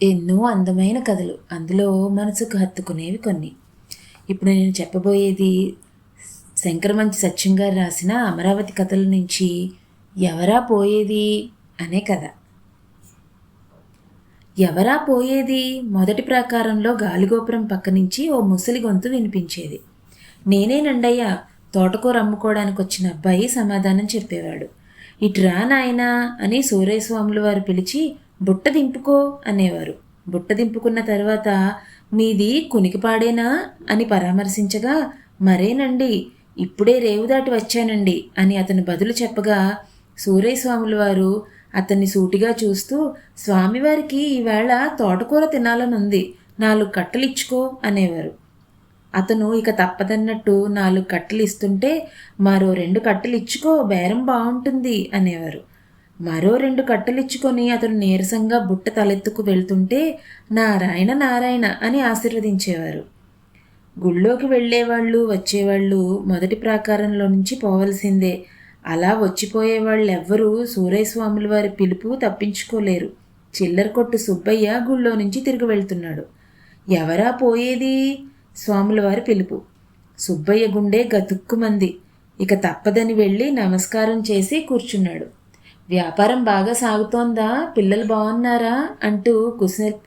ఎన్నో అందమైన కథలు, అందులో మనసుకు హత్తుకునేవి కొన్ని. ఇప్పుడు నేను చెప్పబోయేది శంకరమంచి సత్యం గారు రాసిన అమరావతి కథల నుంచి ఎవరా పోయేది అనే కథ. ఎవరా పోయేది మొదటి ప్రాకారంలో గాలిగోపురం పక్క నుంచి ఓ ముసలి గొంతు వినిపించేది. నేనేనండయ్యా, తోటకూర అమ్ముకోవడానికి వచ్చిన అబ్బాయి సమాధానం చెప్పేవాడు. ఇటురా నాయనా అని సూర్యస్వాములు వారు పిలిచి బుట్ట దింపుకో అనేవారు. బుట్ట దింపుకున్న తర్వాత మీది కునికిపాడేనా అని పరామర్శించగా, మరేనండి, ఇప్పుడే రేవు దాటి వచ్చానండి అని అతను బదులు చెప్పగా, సూర్యస్వాముల వారు అతన్ని సూటిగా చూస్తూ, స్వామివారికి ఈవేళ తోటకూర తినాలనుంది, 4 కట్టలు ఇచ్చుకో అనేవారు. అతను ఇక తప్పదన్నట్టు 4 కట్టలు ఇస్తుంటే, మరో 2 కట్టలు ఇచ్చుకో, బేరం బాగుంటుంది అనేవారు. మరో 2 కట్టలు ఇచ్చుకొని అతను నీరసంగా బుట్ట తలెత్తుకు వెళ్తుంటే, నారాయణ నారాయణ అని ఆశీర్వదించేవారు. గుళ్ళోకి వెళ్ళేవాళ్ళు వచ్చేవాళ్ళు మొదటి ప్రాకారంలో నుంచి పోవలసిందే. అలా వచ్చిపోయేవాళ్ళెవ్వరూ సూర్యస్వాముల వారి పిలుపు తప్పించుకోలేరు. చిల్లర కొట్టు సుబ్బయ్య గుళ్ళో నుంచి తిరిగి వెళ్తున్నాడు. ఎవరా పోయేది? స్వాముల వారి పిలుపు. సుబ్బయ్య గుండె గతుక్కుమంది. ఇక తప్పదని వెళ్ళి నమస్కారం చేసి కూర్చున్నాడు. వ్యాపారం బాగా సాగుతోందా? పిల్లలు బాగున్నారా అంటూ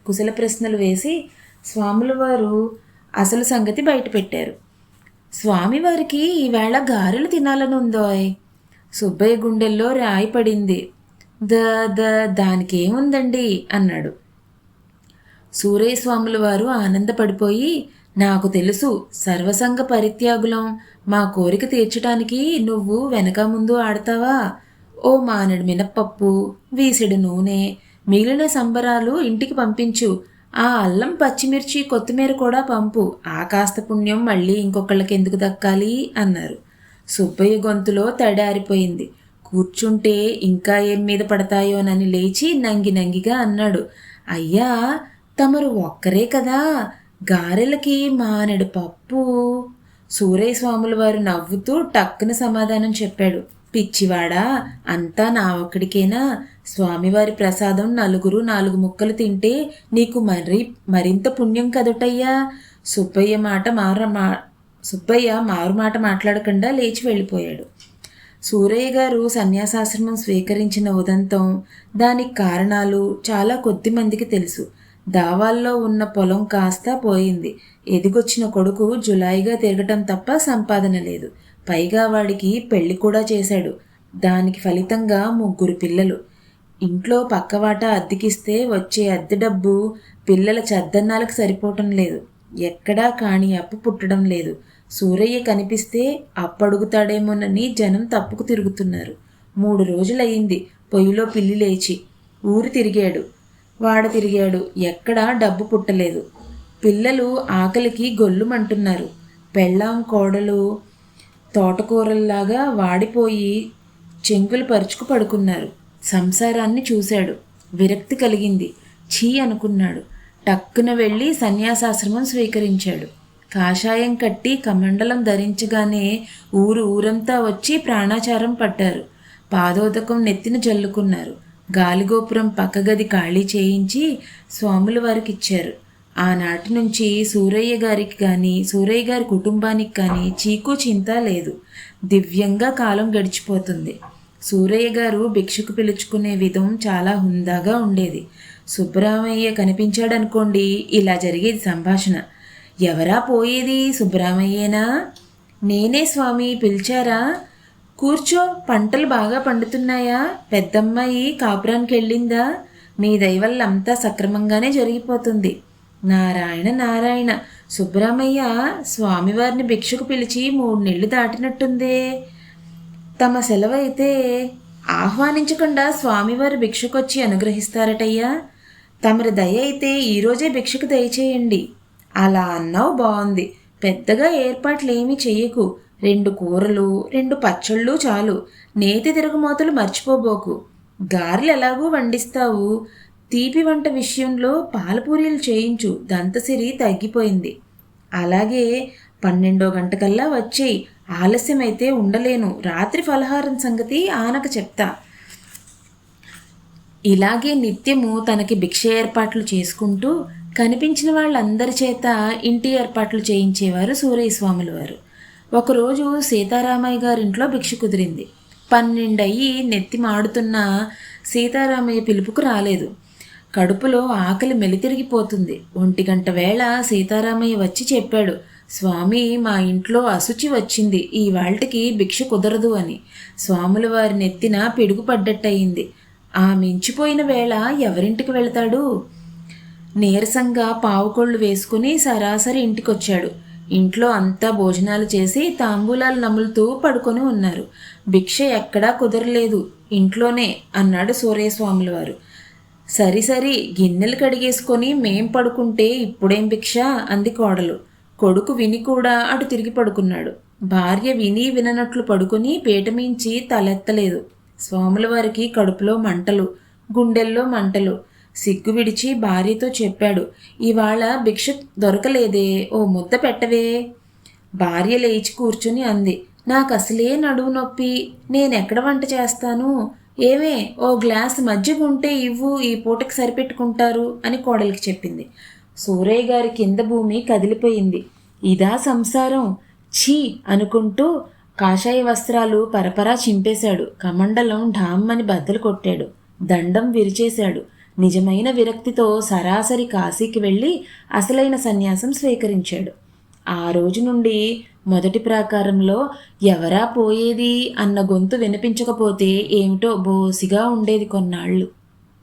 కుశల ప్రశ్నలు వేసి స్వాముల వారు అసలు సంగతి బయటపెట్టారు. స్వామివారికి ఈవేళ గారెలు తినాలనుందోయ్. సుబ్బయ్య గుండెల్లో రాయి పడింది. దానికేముందండి అన్నాడు. సూర్యస్వాముల వారు ఆనందపడిపోయి, నాకు తెలుసు, సర్వసంగ పరిత్యాగులం, మా కోరిక తీర్చడానికి నువ్వు వెనక ముందు ఆడతావా? ఓ మానడు మినప్పప్పు, వీసెడు నూనె, మిగిలిన సంబరాలు ఇంటికి పంపించు. ఆ అల్లం, పచ్చిమిర్చి, కొత్తిమీర కూడా పంపు. ఆ కాస్త పుణ్యం మళ్ళీ ఇంకొకళ్ళకి ఎందుకు దక్కాలి అన్నారు. సుబ్బయ్య గొంతులో తడారిపోయింది. కూర్చుంటే ఇంకా ఏం మీద పడతాయోనని లేచి నంగిగా అన్నాడు. అయ్యా, తమరు ఒక్కరే కదా, గారెలకి మానెడు పప్పు. సూర్యస్వాముల వారు నవ్వుతూ టక్కున సమాధానం చెప్పాడు. పిచ్చివాడా, అంతా నా ఒక్కడికేనా? స్వామివారి ప్రసాదం 4 ముక్కలు తింటే నీకు మరింత పుణ్యం కదుటయ్యా. సుబ్బయ్య మారుమాట మాట్లాడకుండా లేచి వెళ్ళిపోయాడు. సూరయ్య గారు సన్యాసాశ్రమం స్వీకరించిన ఉదంతం, దానికి కారణాలు చాలా కొద్ది మందికి తెలుసు. దావాల్లో ఉన్న పొలం కాస్త పోయింది. ఎదిగొచ్చిన కొడుకు జులాయిగా తిరగటం తప్ప సంపాదన లేదు. పైగా వాడికి పెళ్లి కూడా చేశాడు. దానికి ఫలితంగా 3 పిల్లలు. ఇంట్లో పక్కవాట అద్దెకిస్తే వచ్చే అద్దె డబ్బు పిల్లల చద్దన్నాలకు సరిపోవటం లేదు. ఎక్కడా కాని అప్పు పుట్టడం లేదు. సూరయ్య కనిపిస్తే అప్పడుగుతాడేమోనని జనం తప్పుకు తిరుగుతున్నారు. 3 రోజులయ్యింది పొయ్యిలో పిల్లి లేచి. ఊరు తిరిగాడు, వాడ తిరిగాడు, ఎక్కడా డబ్బు పుట్టలేదు. పిల్లలు ఆకలికి గొల్లుమంటున్నారు. పెళ్ళాం కోడలు తోటకూరల్లాగా వాడిపోయి చెంగులు పరుచుకు పడుకున్నారు. సంసారాన్ని చూశాడు. విరక్తి కలిగింది. ఛీ అనుకున్నాడు. టక్కున వెళ్ళి సన్యాసాశ్రమం స్వీకరించాడు. కాషాయం కట్టి కమండలం ధరించగానే ఊరంతా వచ్చి ప్రాణాచారం పట్టారు. పాదోదకం నెత్తిన జల్లుకున్నారు. గాలిగోపురం పక్కగది ఖాళీ చేయించి స్వాముల వారికి ఇచ్చారు. ఆనాటి నుంచి సూరయ్య గారికి కానీ సూరయ్య గారి కుటుంబానికి కానీ చీకు చింత లేదు. దివ్యంగా కాలం గడిచిపోతుంది. సూరయ్య గారు భిక్షకు పిలుచుకునే విధం చాలా హుందాగా ఉండేది. సుబ్బరామయ్య కనిపించాడనుకోండి, ఇలా జరిగేది సంభాషణ. ఎవరా పోయేది? సుబ్బరామయ్యేనా? నేనే స్వామి, పిలిచారా? కూర్చో, పంటలు బాగా పండుతున్నాయా? పెద్దమ్మాయి కాపురానికి వెళ్ళిందా? మీ దయవల్ల అంతా సక్రమంగానే జరిగిపోతుంది. నారాయణ నారాయణ, సుబ్బరామయ్య స్వామివారిని భిక్షకు పిలిచి 3 నెలలు దాటినట్టుందే. తమ సెలవైతే ఆహ్వానించకుండా స్వామివారి భిక్షకొచ్చి అనుగ్రహిస్తారటయ్యా. తమరి దయ అయితే ఈరోజే భిక్షకు దయచేయండి. అలా అన్నావు, బాగుంది. పెద్దగా ఏర్పాట్లేమీ చెయ్యకు. 2 కూరలు 2 పచ్చళ్ళు చాలు. నేతి తిరుగుమోతలు మర్చిపోబోకు. గారెలు ఎలాగూ వండిస్తావు. తీపి వంట విషయంలో పాలపూరీలు చేయించు. దంతసిరి తగ్గిపోయింది. అలాగే 12 గంటకల్లా వచ్చేయి. ఆలస్యమైతే ఉండలేను. రాత్రి ఫలహారం సంగతి ఆనక చెప్తా. ఇలాగే నిత్యము తనకి భిక్ష ఏర్పాట్లు చేసుకుంటూ కనిపించిన వాళ్ళందరి చేత ఇంటి ఏర్పాట్లు చేయించేవారు సూరయ్యస్వాముల వారు. ఒకరోజు సీతారామయ్య గారింట్లో భిక్ష కుదిరింది. 12 అయ్యి నెత్తి మాడుతున్న సీతారామయ్య పిలుపుకు రాలేదు. కడుపులో ఆకలి మెలితిరిగిపోతుంది. 1 గంట వేళ సీతారామయ్య వచ్చి చెప్పాడు, స్వామి, మా ఇంట్లో అశుచి వచ్చింది, ఈ వాళ్ళకి భిక్ష కుదరదు అని. స్వాముల వారి నెత్తిన పిడుగు పడ్డట్టయింది. ఆ మించిపోయిన వేళ ఎవరింటికి వెళతాడు? నీరసంగా పావుకొళ్ళు వేసుకుని సరాసరి ఇంటికొచ్చాడు. ఇంట్లో అంతా భోజనాలు చేసి తాంబూలాలు నములుతూ పడుకొని ఉన్నారు. భిక్ష ఎక్కడా కుదరలేదు, ఇంట్లోనే అన్నాడు సూరయ్యస్వాముల వారు. సరి గిన్నెలు కడిగేసుకొని మేం పడుకుంటే ఇప్పుడేం భిక్ష అంది కోడలు. కొడుకు విని కూడా అటు తిరిగి పడుకున్నాడు. భార్య విని విననట్లు పడుకొని పీటమించి తలెత్తలేదు. స్వాముల వారికి కడుపులో మంటలు, గుండెల్లో మంటలు. సిగ్గు విడిచి భార్యతో చెప్పాడు, ఇవాళ భిక్ష దొరకలేదే, ఓ ముద్ద పెట్టవే. భార్య లేచి కూర్చుని అంది, నాకు అసలే నడువు నొప్పి, నేనెక్కడ వంట చేస్తాను? ఏమే, ఓ గ్లాసు మజ్జిగ ఉంటే ఇవ్వు, ఈ పూటకి సరిపెట్టుకుంటారు అని కోడలికి చెప్పింది. సూరయ్య గారి కింద భూమి కదిలిపోయింది. ఇదా సంసారం, ఛీ అనుకుంటూ కాషాయ వస్త్రాలు పరపరా చింపేశాడు. కమండలం ఢామ్మని బద్దలు కొట్టాడు. దండం విరిచేశాడు. నిజమైన విరక్తితో సరాసరి కాశీకి వెళ్ళి అసలైన సన్యాసం స్వీకరించాడు. ఆ రోజు నుండి మొదటి ప్రాకారంలో ఎవరా పోయేది అన్న గొంతు వినిపించకపోతే ఏమిటో బోసిగా ఉండేది కొన్నాళ్ళు.